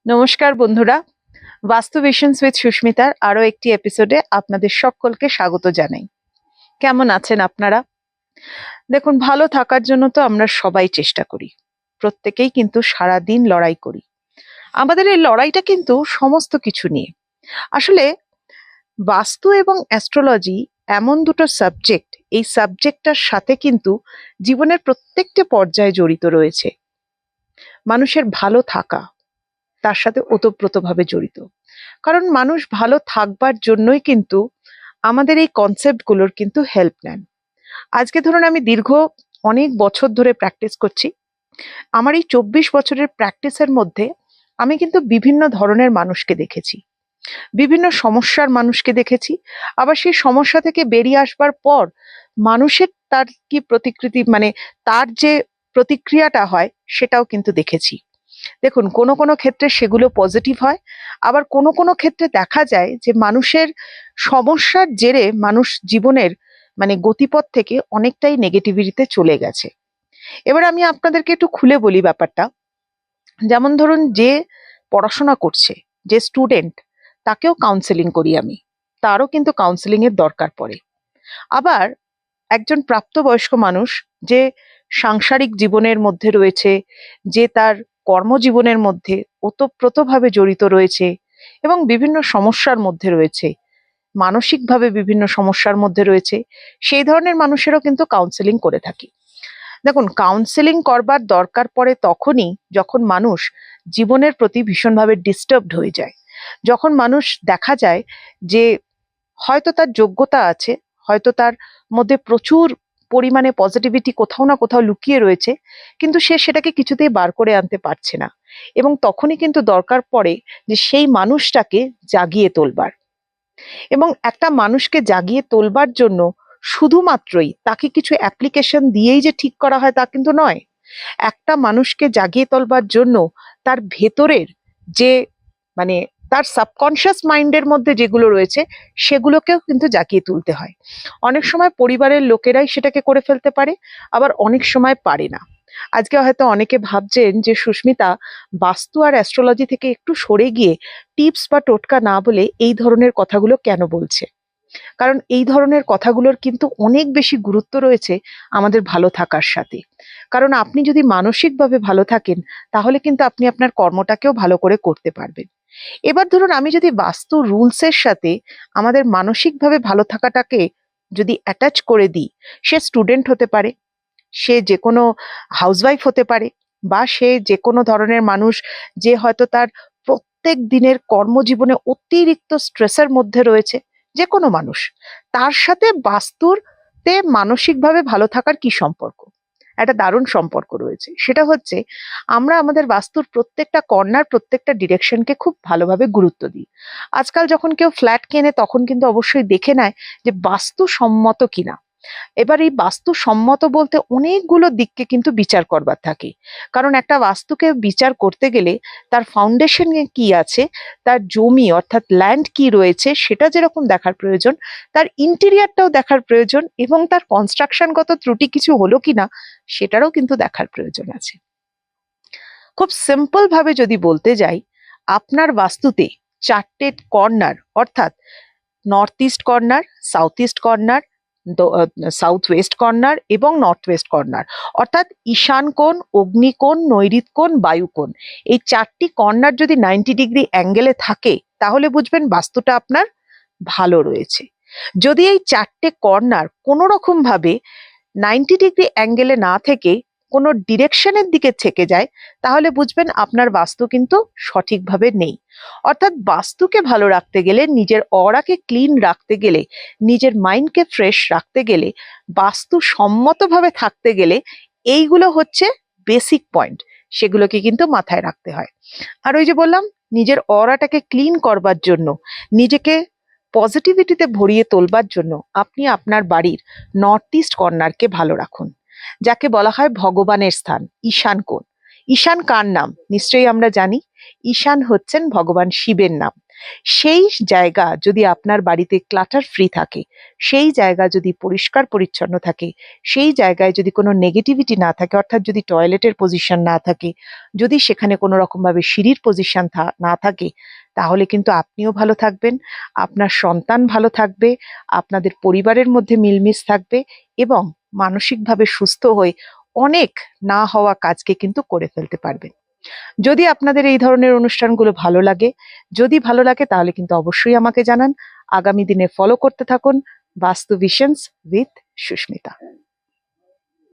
নমস্কার বন্ধুরা, বাস্তু ভিশনস উইথ সুস্মিতার আরো একটি এপিসোডে আপনাদের সকলকে স্বাগত জানাই। কেমন আছেন আপনারা? দেখুন, ভালো থাকার জন্য তো আমরা সবাই চেষ্টা করি, প্রত্যেকেই কিন্তু সারাদিন লড়াই করি। আমাদের এই লড়াইটা কিন্তু সমস্ত কিছু নিয়ে। আসলে বাস্তু এবং অ্যাস্ট্রোলজি এমন দুটো সাবজেক্ট, এই সাবজেক্টটার সাথে কিন্তু জীবনের প্রত্যেকটা পর্যায়ে জড়িত রয়েছে। মানুষের ভালো থাকা তার সাথে ওতপ্রোতভাবে জড়িত। কারণ মানুষ ভালো থাকবার জন্যই কিন্তু আমাদের এই কনসেপ্টগুলোর কিন্তু হেল্প নেন। আজকে ধরুন আমি দীর্ঘ অনেক বছর ধরে প্র্যাকটিস করছি। আমার এই 24 বছরের প্র্যাকটিসের মধ্যে আমি কিন্তু বিভিন্ন ধরনের মানুষকে দেখেছি, বিভিন্ন সমস্যার মানুষকে দেখেছি। আবার সেই সমস্যা থেকে বেরিয়ে আসবার পর মানুষের তার কি প্রতিকৃতি, মানে তার যে প্রতিক্রিয়াটা হয় সেটাও কিন্তু দেখেছি। দেখুন, কোনো কোনো ক্ষেত্রে সেগুলো পজিটিভ হয়, আবার কোনো কোনো ক্ষেত্রে দেখা যায় যে মানুষের সমস্যার জেরে মানুষ জীবনের গতিপথ থেকে অনেকটাই নেগেটিভিটিতে চলে গেছে। এবার আমি আপনাদেরকে একটু খুলে বলি ব্যাপারটা। যেমন ধরুন, যে পড়াশোনা করছে, যে স্টুডেন্ট, তাকেও কাউন্সেলিং করি আমি, তারও কিন্তু কাউন্সেলিং এর দরকার পড়ে। আবার একজন প্রাপ্তবয়স্ক মানুষ যে সাংসারিক জীবনের মধ্যে রয়েছে, যে তার কর্মজীবনের মধ্যে ওতপ্রোতভাবে জড়িত রয়েছে এবং বিভিন্ন সমস্যার মধ্যে রয়েছে, মানসিকভাবে বিভিন্ন সমস্যার মধ্যে রয়েছে, সেই ধরনের মানুষেরও কিন্তু কাউন্সেলিং করে থাকি। দেখুন, কাউন্সেলিং করবার দরকার পড়ে তখনই যখন মানুষ জীবনের প্রতি ভীষণভাবে ডিস্টার্বড হয়ে যায়, যখন মানুষ দেখা যায় যে হয়তো তার যোগ্যতা আছে, হয়তো তার মধ্যে প্রচুর পরিমাণে পজিটিভিটি কোথাও না কোথাও লুকিয়ে রয়েছে, কিন্তু সে সেটাকে কিছুতেই বার করে আনতে পারছে না। এবং তখনই কিন্তু দরকার পড়ে যে সেই মানুষটাকে জাগিয়ে তোলবার। এবং একটা মানুষকে জাগিয়ে তোলবার জন্য শুধুমাত্রই তাকে কিছু অ্যাপ্লিকেশন দিয়েই যে ঠিক করা হয় তা কিন্তু নয়। একটা মানুষকে জাগিয়ে তোলবার জন্য তার ভেতরের যে মানে তার সাবকনশিয়াস মাইন্ডের মধ্যে যেগুলো রয়েছে সেগুলোকেও কিন্তু জাগিয়ে তুলতে হয়। অনেক সময় পরিবারের লোকেরাই সেটাকে করে ফেলতে পারে, আবার অনেক সময় পারে না। আজকে হয়তো অনেকে ভাবছেন যে সুস্মিতা বাস্তু আর অ্যাস্ট্রোলজি থেকে একটু সরে গিয়ে টিপস বা টোটকা না বলে এই ধরনের কথাগুলো কেন বলছে। কারণ এই ধরনের কথাগুলোর কিন্তু অনেক বেশি গুরুত্ব রয়েছে আমাদের ভালো থাকার সাথে। কারণ আপনি যদি মানসিকভাবে ভালো থাকেন, তাহলে কিন্তু আপনি আপনার কর্মটাকেও ভালো করে করতে পারবেন। এবার ধরুন, আমি যদি বাস্তু রুলসের সাথে আমাদের মানসিকভাবে ভালো থাকাটাকে যদি অ্যাটাচ করে দিই, সে স্টুডেন্ট হতে পারে, সে যে কোনো হাউসওয়াইফ হতে পারে, বা সে যে কোনো ধরনের মানুষ যে হয়তো তার প্রত্যেক দিনের কর্মজীবনে অতিরিক্ত স্ট্রেসের মধ্যে রয়েছে, যে কোনো মানুষ, তার সাথে বাস্তুতে মানসিকভাবে ভালো থাকার কি সম্পর্ক? একটা দারুণ সম্পর্ক রয়েছে। সেটা হচ্ছে, আমরা আমাদের বাস্তুর প্রত্যেকটা কর্নার, প্রত্যেকটা ডিরেকশনকে খুব ভালোভাবে গুরুত্ব দিই। আজকাল যখন কেউ ফ্ল্যাট কেনে তখন কিন্তু অবশ্যই দেখে নেয় যে বাস্তুসম্মত কিনা। এবার এই বাস্তুসম্মত বলতে অনেকগুলো দিককে কিন্তু বিচার করবার থাকে। কারণ একটা বাস্তুকে বিচার করতে গেলে তার ফাউন্ডেশনে কি আছে, তার জমি অর্থাৎ ল্যান্ড কি রয়েছে সেটা যেরকম দেখার প্রয়োজন, তার ইন্টেরিয়ারটাও দেখার প্রয়োজন, এবং তার কনস্ট্রাকশনগত ত্রুটি কিছু হলো কিনা সেটারও কিন্তু দেখার প্রয়োজন আছে। খুব সিম্পল ভাবে যদি বলতে যাই, আপনার বাস্তুতে 4টে কর্নার, অর্থাৎ north east corner, south east corner, south West corner এবং নর্থ ওয়েস্ট কর্নার, অর্থাৎ ঈশান কোণ, অগ্নিকোণ, নৈঋত কোণ, বায়ু কোণ, এই 4টি কর্নার যদি 90 ডিগ্রি অ্যাঙ্গেলে থাকে, তাহলে বুঝবেন বাস্তুটা আপনার ভালো রয়েছে। যদি এই 4টে কর্নার কোনো রকম ভাবে 90 ডিগ্রি অ্যাঙ্গেলে না থেকে কোনো ডিরেকশনের দিকে থেকে যায়, তাহলে বুঝবেন আপনার বাস্তু কিন্তু সঠিকভাবে নেই। অর্থাৎ বাস্তুকে ভালো রাখতে গেলে, নিজের অরাকে ক্লিন রাখতে গেলে, নিজের মাইন্ডকে ফ্রেশ রাখতে গেলে, বাস্তু সম্মতভাবে থাকতে গেলে এইগুলো হচ্ছে বেসিক পয়েন্ট, সেগুলোকে কিন্তু মাথায় রাখতে হয়। আর ওই যে বললাম, নিজের অরাটাকে ক্লিন করবার জন্য, নিজেকে পজিটিভিটিতে ভরিয়ে তোলবার জন্য আপনি আপনার বাড়ির নর্থ ইস্ট কর্নারকে ভালো রাখুন, যাকে বলা হয় ভগবানের স্থান, ঈশান কোণ। ঈশান কার নাম নিশ্চয়ই আমরা জানি। ঈশান হচ্ছেন ভগবান শিবের নাম। সেই জায়গা যদি আপনার বাড়িতে ক্লাটার ফ্রি থাকে, সেই জায়গা যদি পরিষ্কার পরিচ্ছন্ন থাকে, সেই জায়গায় যদি কোনো নেগেটিভিটি না থাকে, অর্থাৎ যদি টয়লেটের পজিশন না থাকে, যদি সেখানে কোনো রকমভাবে সিঁড়ির পজিশন না থাকে, তাহলে কিন্তু আপনিও ভালো থাকবেন, আপনার সন্তান ভালো থাকবে, আপনাদের পরিবারের মধ্যে মিলমিশ থাকবে এবং মানসিকভাবে সুস্থ হয়ে অনেক না হওয়া কাজকে কিন্তু করে ফেলতে পারবেন। যদি আপনাদের এই ধরনের অনুষ্ঠানগুলো ভালো লাগে, যদি ভালো লাগে তাহলে কিন্তু অবশ্যই আমাকে জানান। আগামী দিনে ফলো করতে থাকুন বাস্তু ভিশনস উইথ সুস্মিতা।